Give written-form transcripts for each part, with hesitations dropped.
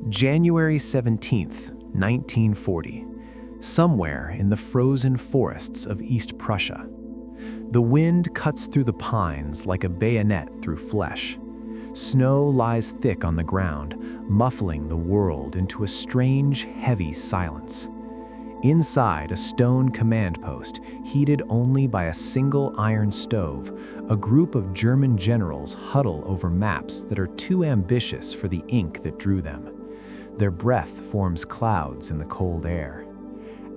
January 17th, 1940, somewhere in the frozen forests of East Prussia. The wind cuts through the pines like a bayonet through flesh. Snow lies thick on the ground, muffling the world into a strange, heavy silence. Inside a stone command post, heated only by a single iron stove, a group of German generals huddle over maps that are too ambitious for the ink that drew them. Their breath forms clouds in the cold air.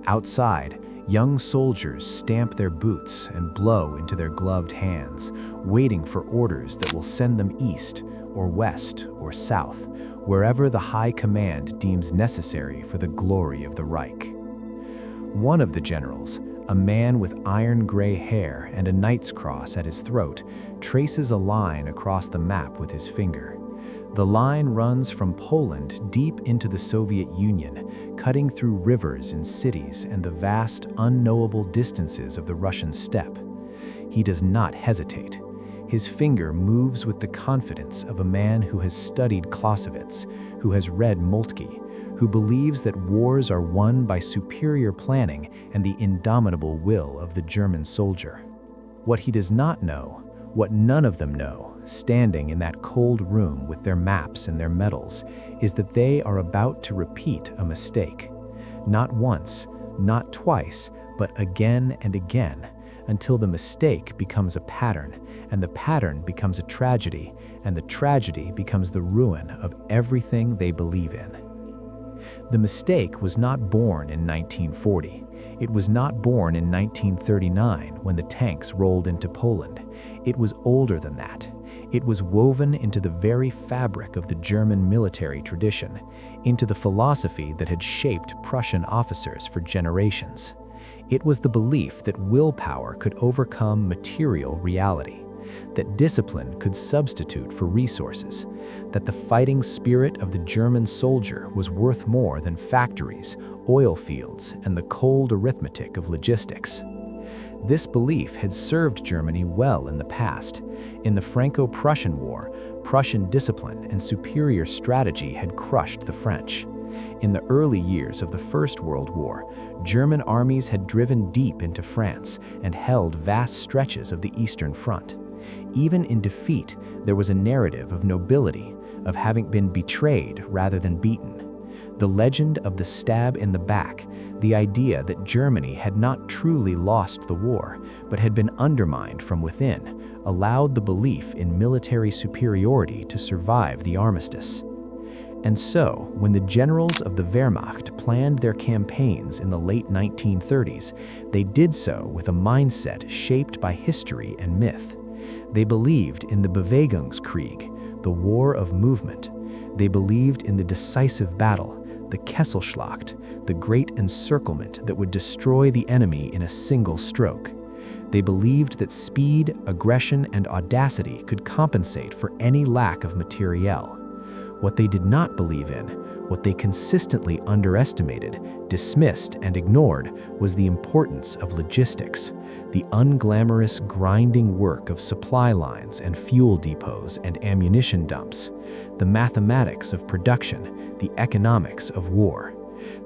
Outside, young soldiers stamp their boots and blow into their gloved hands, waiting for orders that will send them east or west or south, wherever the high command deems necessary for the glory of the Reich. One of the generals, a man with iron-gray hair and a knight's cross at his throat, traces a line across the map with his finger. The line runs from Poland deep into the Soviet Union, cutting through rivers and cities and the vast, unknowable distances of the Russian steppe. He does not hesitate. His finger moves with the confidence of a man who has studied Clausewitz, who has read Moltke, who believes that wars are won by superior planning and the indomitable will of the German soldier. What he does not know, what none of them know, standing in that cold room with their maps and their medals, is that they are about to repeat a mistake. Not once, not twice, but again and again, until the mistake becomes a pattern, and the pattern becomes a tragedy, and the tragedy becomes the ruin of everything they believe in. The mistake was not born in 1940. It was not born in 1939 when the tanks rolled into Poland. It was older than that. It was woven into the very fabric of the German military tradition, into the philosophy that had shaped Prussian officers for generations. It was the belief that willpower could overcome material reality, that discipline could substitute for resources, that the fighting spirit of the German soldier was worth more than factories, oil fields, and the cold arithmetic of logistics. This belief had served Germany well in the past. In the Franco-Prussian War, Prussian discipline and superior strategy had crushed the French. In the early years of the First World War, German armies had driven deep into France and held vast stretches of the Eastern Front. Even in defeat, there was a narrative of nobility, of having been betrayed rather than beaten. The legend of the stab in the back, the idea that Germany had not truly lost the war, but had been undermined from within, allowed the belief in military superiority to survive the armistice. And so, when the generals of the Wehrmacht planned their campaigns in the late 1930s, they did so with a mindset shaped by history and myth. They believed in the Bewegungskrieg, the war of movement. They believed in the decisive battle, the Kesselschlacht, the great encirclement that would destroy the enemy in a single stroke. They believed that speed, aggression, and audacity could compensate for any lack of materiel. What they did not believe in, what they consistently underestimated, dismissed, and ignored was the importance of logistics, the unglamorous grinding work of supply lines and fuel depots and ammunition dumps, the mathematics of production, the economics of war.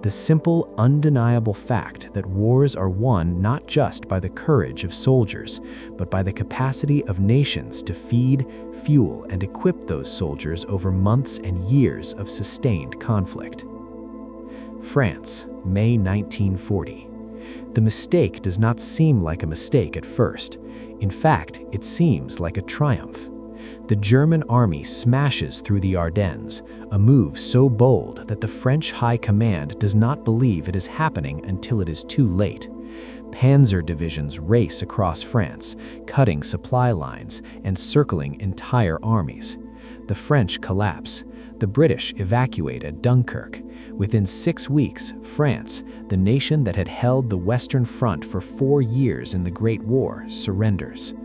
The simple, undeniable fact that wars are won not just by the courage of soldiers, but by the capacity of nations to feed, fuel, and equip those soldiers over months and years of sustained conflict. France, May 1940. The mistake does not seem like a mistake at first. In fact, it seems like a triumph. The German army smashes through the Ardennes, a move so bold that the French High Command does not believe it is happening until it is too late. Panzer divisions race across France, cutting supply lines and circling entire armies. The French collapse. The British evacuate at Dunkirk. Within 6 weeks, France, the nation that had held the Western Front for 4 years in the Great War, surrenders.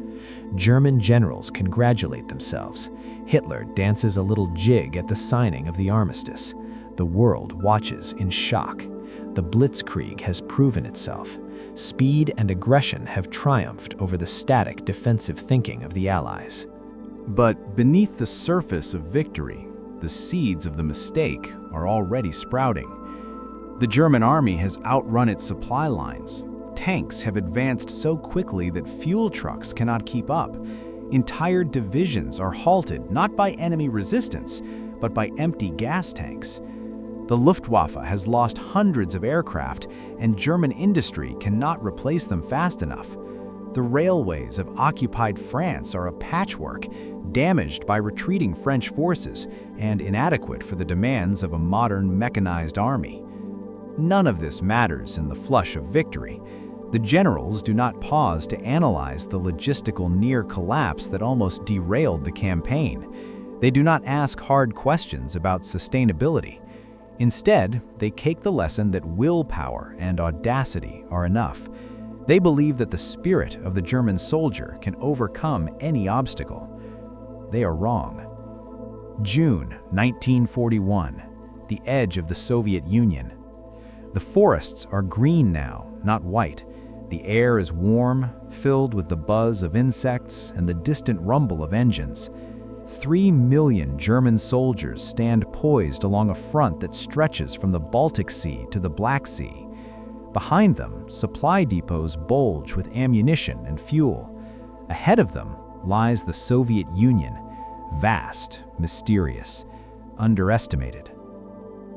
German generals congratulate themselves. Hitler dances a little jig at the signing of the armistice. The world watches in shock. The Blitzkrieg has proven itself. Speed and aggression have triumphed over the static defensive thinking of the Allies. But beneath the surface of victory, the seeds of the mistake are already sprouting. The German army has outrun its supply lines. Tanks have advanced so quickly that fuel trucks cannot keep up. Entire divisions are halted not by enemy resistance, but by empty gas tanks. The Luftwaffe has lost hundreds of aircraft, and German industry cannot replace them fast enough. The railways of occupied France are a patchwork, damaged by retreating French forces and inadequate for the demands of a modern mechanized army. None of this matters in the flush of victory. The generals do not pause to analyze the logistical near collapse that almost derailed the campaign. They do not ask hard questions about sustainability. Instead, they cake the lesson that willpower and audacity are enough. They believe that the spirit of the German soldier can overcome any obstacle. They are wrong. June 1941, the edge of the Soviet Union. The forests are green now, not white. The air is warm, filled with the buzz of insects and the distant rumble of engines. 3 million German soldiers stand poised along a front that stretches from the Baltic Sea to the Black Sea. Behind them, supply depots bulge with ammunition and fuel. Ahead of them lies the Soviet Union, vast, mysterious, underestimated.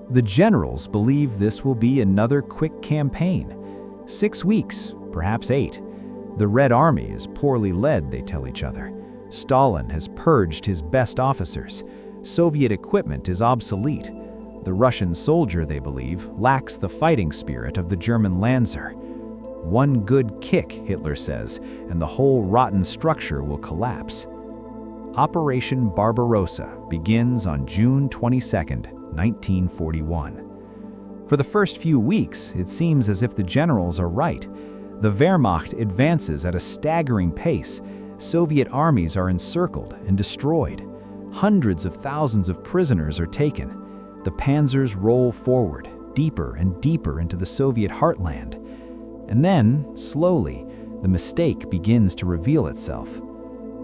The generals believe this will be another quick campaign. 6 weeks, perhaps 8. The Red Army is poorly led, they tell each other. Stalin has purged his best officers. Soviet equipment is obsolete. The Russian soldier, they believe, lacks the fighting spirit of the German Lancer. One good kick, Hitler says, and the whole rotten structure will collapse. Operation Barbarossa begins on June 22, 1941. For the first few weeks, it seems as if the generals are right. The Wehrmacht advances at a staggering pace. Soviet armies are encircled and destroyed. Hundreds of thousands of prisoners are taken. The panzers roll forward, deeper and deeper into the Soviet heartland. And then, slowly, the mistake begins to reveal itself.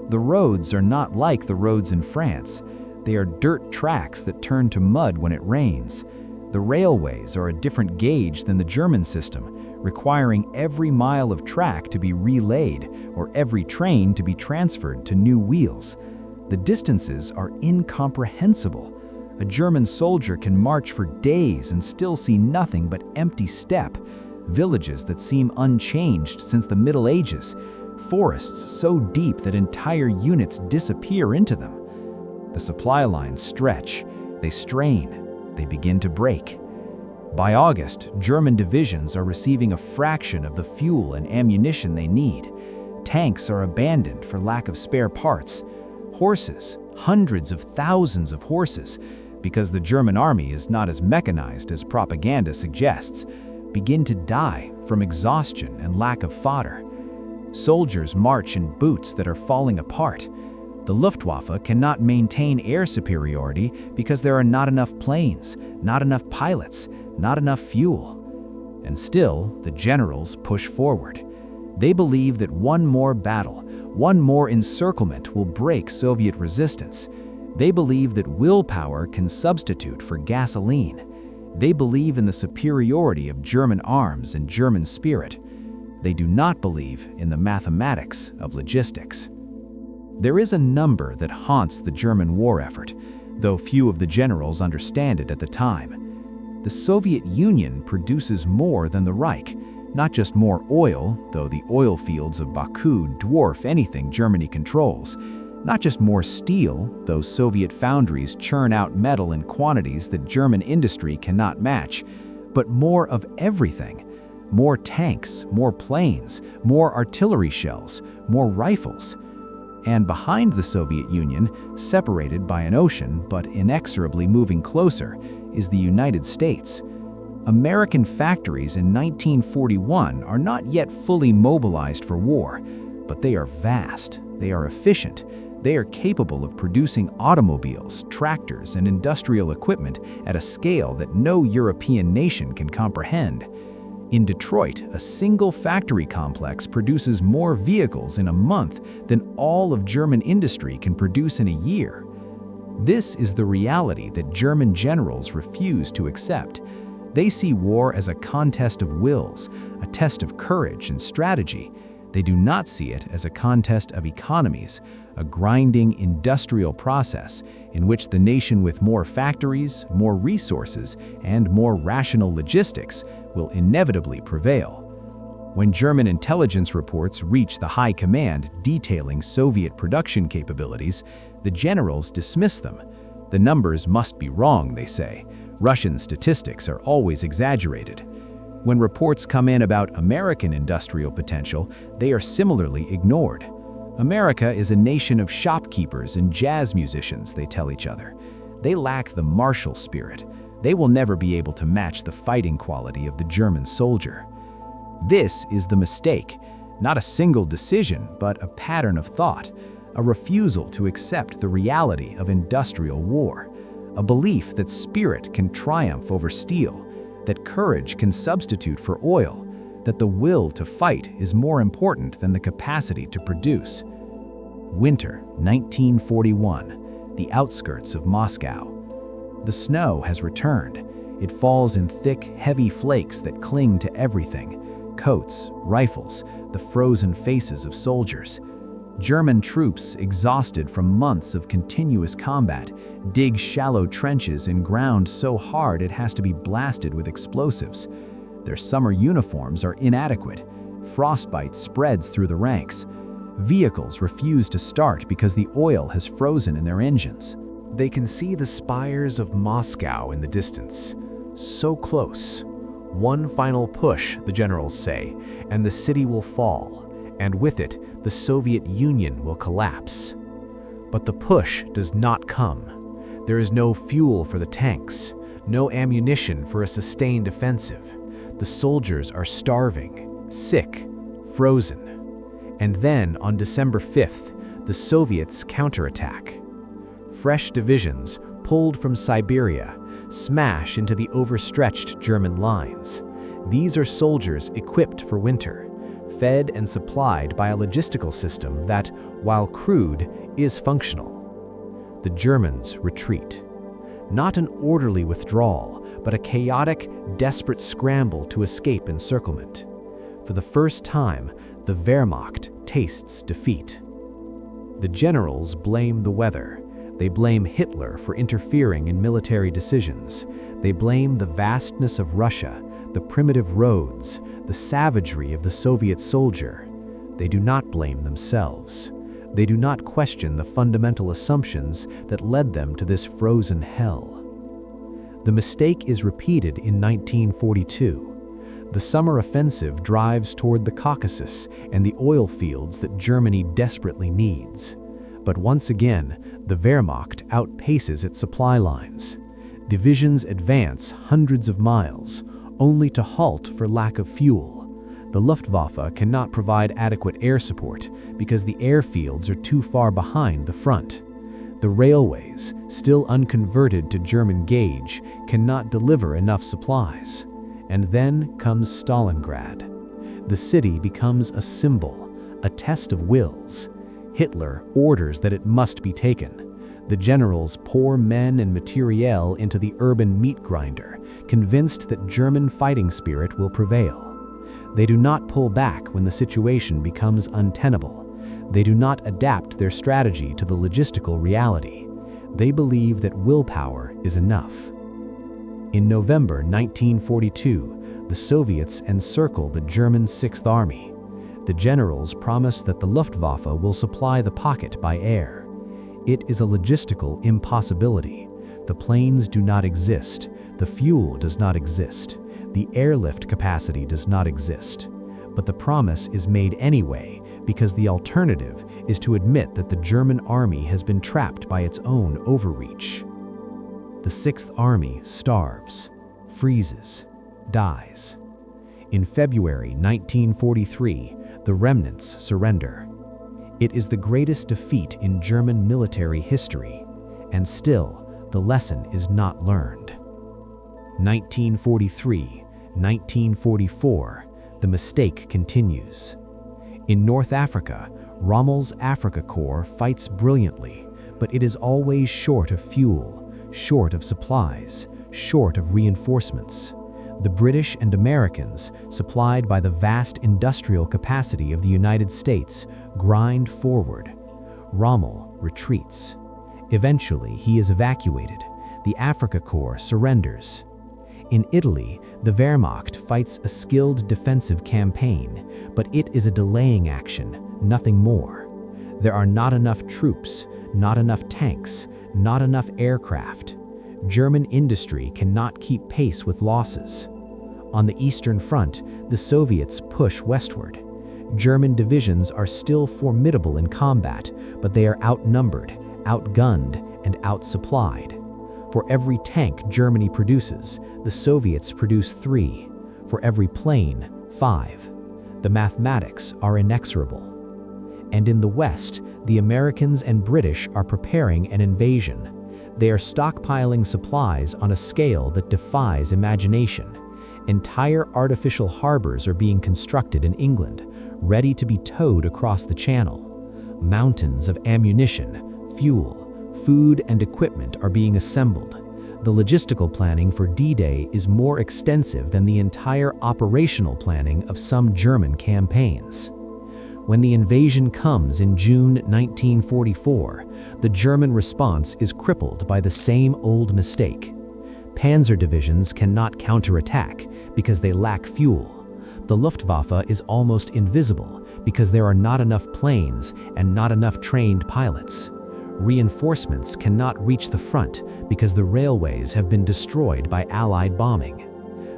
The roads are not like the roads in France. They are dirt tracks that turn to mud when it rains. The railways are a different gauge than the German system, requiring every mile of track to be relaid or every train to be transferred to new wheels. The distances are incomprehensible. A German soldier can march for days and still see nothing but empty steppe, villages that seem unchanged since the Middle Ages, forests so deep that entire units disappear into them. The supply lines stretch, they strain, they begin to break. By August, German divisions are receiving a fraction of the fuel and ammunition they need. Tanks are abandoned for lack of spare parts. Horses, hundreds of thousands of horses, because the German army is not as mechanized as propaganda suggests, begin to die from exhaustion and lack of fodder. Soldiers march in boots that are falling apart. The Luftwaffe cannot maintain air superiority because there are not enough planes, not enough pilots, not enough fuel. And still, the generals push forward. They believe that one more battle, one more encirclement will break Soviet resistance. They believe that willpower can substitute for gasoline. They believe in the superiority of German arms and German spirit. They do not believe in the mathematics of logistics. There is a number that haunts the German war effort, though few of the generals understand it at the time. The Soviet Union produces more than the Reich, not just more oil, though the oil fields of Baku dwarf anything Germany controls, not just more steel, though Soviet foundries churn out metal in quantities that German industry cannot match, but more of everything. More tanks, more planes, more artillery shells, more rifles. And behind the Soviet Union, separated by an ocean but inexorably moving closer, is the United States. American factories in 1941 are not yet fully mobilized for war, but they are vast, they are efficient, they are capable of producing automobiles, tractors, and industrial equipment at a scale that no European nation can comprehend. In Detroit, a single factory complex produces more vehicles in a month than all of German industry can produce in a year. This is the reality that German generals refuse to accept. They see war as a contest of wills, a test of courage and strategy. They do not see it as a contest of economies, a grinding industrial process in which the nation with more factories, more resources, and more rational logistics will inevitably prevail. When German intelligence reports reach the high command detailing Soviet production capabilities, the generals dismiss them. The numbers must be wrong, they say. Russian statistics are always exaggerated. When reports come in about American industrial potential, they are similarly ignored. America is a nation of shopkeepers and jazz musicians, they tell each other. They lack the martial spirit. They will never be able to match the fighting quality of the German soldier. This is the mistake, not a single decision, but a pattern of thought, a refusal to accept the reality of industrial war, a belief that spirit can triumph over steel, that courage can substitute for oil, that the will to fight is more important than the capacity to produce. Winter, 1941, the outskirts of Moscow. The snow has returned. It falls in thick, heavy flakes that cling to everything: coats, rifles, the frozen faces of soldiers. German troops, exhausted from months of continuous combat, dig shallow trenches in ground so hard it has to be blasted with explosives. Their summer uniforms are inadequate. Frostbite spreads through the ranks. Vehicles refuse to start because the oil has frozen in their engines. They can see the spires of Moscow in the distance, so close. One final push, the generals say, and the city will fall, and with it, the Soviet Union will collapse. But the push does not come. There is no fuel for the tanks, no ammunition for a sustained offensive. The soldiers are starving, sick, frozen. And then, on December 5th, the Soviets counterattack. Fresh divisions, pulled from Siberia, smash into the overstretched German lines. These are soldiers equipped for winter, fed and supplied by a logistical system that, while crude, is functional. The Germans retreat. Not an orderly withdrawal, but a chaotic, desperate scramble to escape encirclement. For the first time, the Wehrmacht tastes defeat. The generals blame the weather. They blame Hitler for interfering in military decisions. They blame the vastness of Russia, the primitive roads, the savagery of the Soviet soldier. They do not blame themselves. They do not question the fundamental assumptions that led them to this frozen hell. The mistake is repeated in 1942. The summer offensive drives toward the Caucasus and the oil fields that Germany desperately needs. But once again, the Wehrmacht outpaces its supply lines. Divisions advance hundreds of miles, only to halt for lack of fuel. The Luftwaffe cannot provide adequate air support because the airfields are too far behind the front. The railways, still unconverted to German gauge, cannot deliver enough supplies. And then comes Stalingrad. The city becomes a symbol, a test of wills. Hitler orders that it must be taken. The generals pour men and materiel into the urban meat grinder, convinced that German fighting spirit will prevail. They do not pull back when the situation becomes untenable. They do not adapt their strategy to the logistical reality. They believe that willpower is enough. In November 1942, the Soviets encircle the German Sixth Army. The generals promise that the Luftwaffe will supply the pocket by air. It is a logistical impossibility. The planes do not exist. The fuel does not exist. The airlift capacity does not exist. But the promise is made anyway because the alternative is to admit that the German army has been trapped by its own overreach. The Sixth Army starves, freezes, dies. In February 1943, the remnants surrender. It is the greatest defeat in German military history, and still, the lesson is not learned. 1943, 1944, the mistake continues. In North Africa, Rommel's Africa Corps fights brilliantly, but it is always short of fuel, short of supplies, short of reinforcements. The British and Americans, supplied by the vast industrial capacity of the United States, grind forward. Rommel retreats. Eventually, he is evacuated. The Afrika Korps surrenders. In Italy, the Wehrmacht fights a skilled defensive campaign, but it is a delaying action, nothing more. There are not enough troops, not enough tanks, not enough aircraft. German industry cannot keep pace with losses. On the Eastern Front, the Soviets push westward. German divisions are still formidable in combat, but they are outnumbered, outgunned, and outsupplied. For every tank Germany produces, the Soviets produce 3. For every plane, 5. The mathematics are inexorable. And in the West, the Americans and British are preparing an invasion. They are stockpiling supplies on a scale that defies imagination. Entire artificial harbors are being constructed in England, ready to be towed across the channel. Mountains of ammunition, fuel, food, and equipment are being assembled. The logistical planning for D-Day is more extensive than the entire operational planning of some German campaigns. When the invasion comes in June 1944, the German response is crippled by the same old mistake. Panzer divisions cannot counterattack because they lack fuel. The Luftwaffe is almost invisible because there are not enough planes and not enough trained pilots. Reinforcements cannot reach the front because the railways have been destroyed by Allied bombing.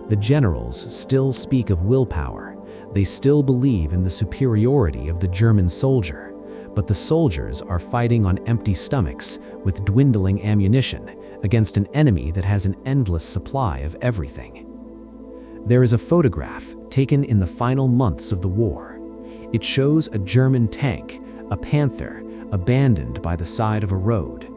The generals still speak of willpower. They still believe in the superiority of the German soldier, but the soldiers are fighting on empty stomachs with dwindling ammunition against an enemy that has an endless supply of everything. There is a photograph taken in the final months of the war. It shows a German tank, a Panther, abandoned by the side of a road.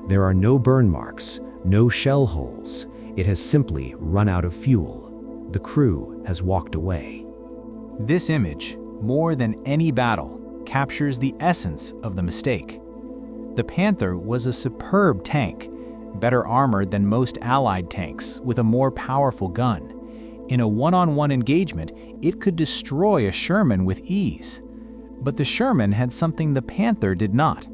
There are no burn marks, no shell holes. It has simply run out of fuel. The crew has walked away. This image, more than any battle, captures the essence of the mistake. The Panther was a superb tank, better armored than most Allied tanks, with a more powerful gun. In a one-on-one engagement, it could destroy a Sherman with ease. But the Sherman had something the Panther did not: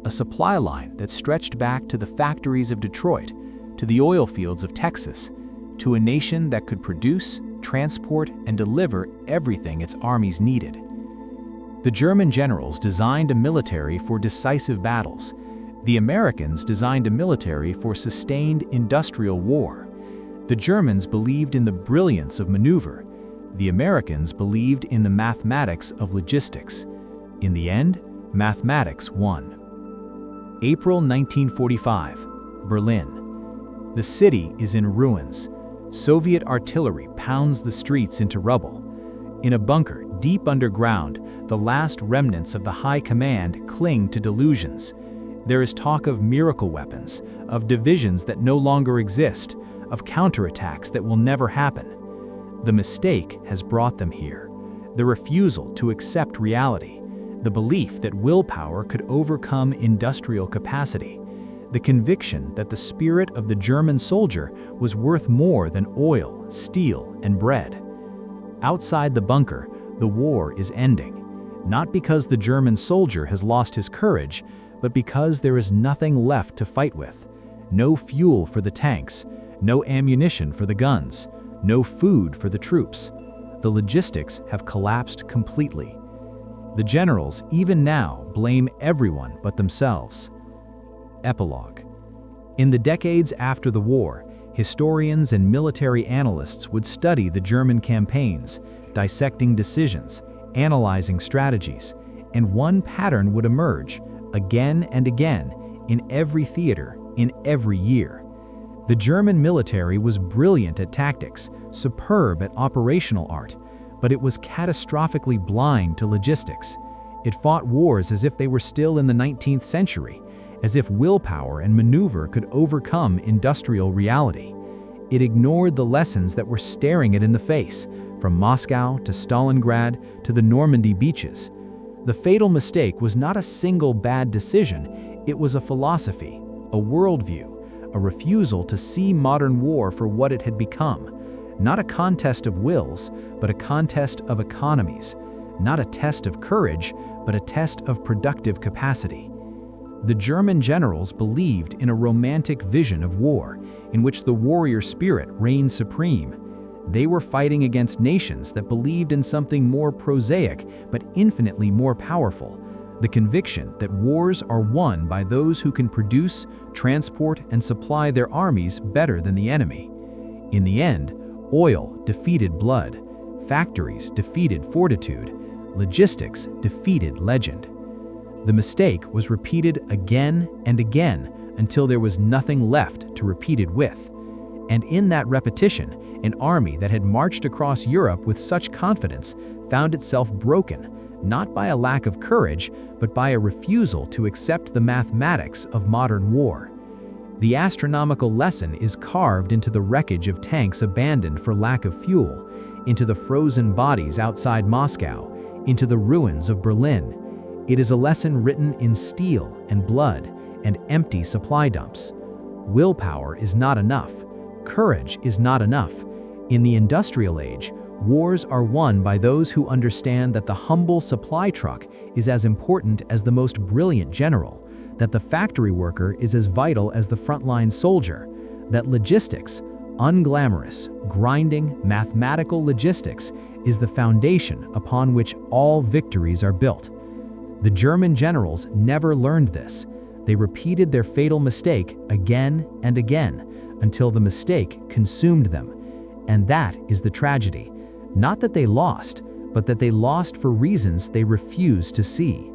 a supply line that stretched back to the factories of Detroit, to the oil fields of Texas, to a nation that could produce, transport, and deliver everything its armies needed. The German generals designed a military for decisive battles. The Americans designed a military for sustained industrial war. The Germans believed in the brilliance of maneuver. The Americans believed in the mathematics of logistics. In the end, mathematics won. April 1945, Berlin. The city is in ruins. Soviet artillery pounds the streets into rubble. In a bunker deep underground, the last remnants of the high command cling to delusions. There is talk of miracle weapons, of divisions that no longer exist, of counterattacks that will never happen. The mistake has brought them here. The refusal to accept reality. The belief that willpower could overcome industrial capacity. The conviction that the spirit of the German soldier was worth more than oil, steel, and bread. Outside the bunker, the war is ending. Not because the German soldier has lost his courage, but because there is nothing left to fight with. No fuel for the tanks, no ammunition for the guns, no food for the troops. The logistics have collapsed completely. The generals, even now, blame everyone but themselves. Epilogue. In the decades after the war, historians and military analysts would study the German campaigns, dissecting decisions, analyzing strategies, and one pattern would emerge, again and again, in every theater, in every year. The German military was brilliant at tactics, superb at operational art, but it was catastrophically blind to logistics. It fought wars as if they were still in the 19th century, as if willpower and maneuver could overcome industrial reality. It ignored the lessons that were staring it in the face, from Moscow to Stalingrad to the Normandy beaches. The fatal mistake was not a single bad decision, It was a philosophy, a worldview, a refusal to see modern war for what it had become. Not a contest of wills, but a contest of economies. Not a test of courage, but a test of productive capacity. The German generals believed in a romantic vision of war, in which the warrior spirit reigned supreme. They were fighting against nations that believed in something more prosaic, but infinitely more powerful. The conviction that wars are won by those who can produce, transport, and supply their armies better than the enemy. In the end, oil defeated blood, factories defeated fortitude, logistics defeated legend. The mistake was repeated again and again until there was nothing left to repeat it with. And in that repetition, an army that had marched across Europe with such confidence found itself broken, not by a lack of courage, but by a refusal to accept the mathematics of modern war. The astronomical lesson is carved into the wreckage of tanks abandoned for lack of fuel, into the frozen bodies outside Moscow, into the ruins of Berlin. It is a lesson written in steel and blood and empty supply dumps. Willpower is not enough. Courage is not enough. In the industrial age, wars are won by those who understand that the humble supply truck is as important as the most brilliant general, that the factory worker is as vital as the frontline soldier, that logistics, unglamorous, grinding, mathematical logistics, is the foundation upon which all victories are built. The German generals never learned this. They repeated their fatal mistake again and again until the mistake consumed them. And that is the tragedy. Not that they lost, but that they lost for reasons they refused to see.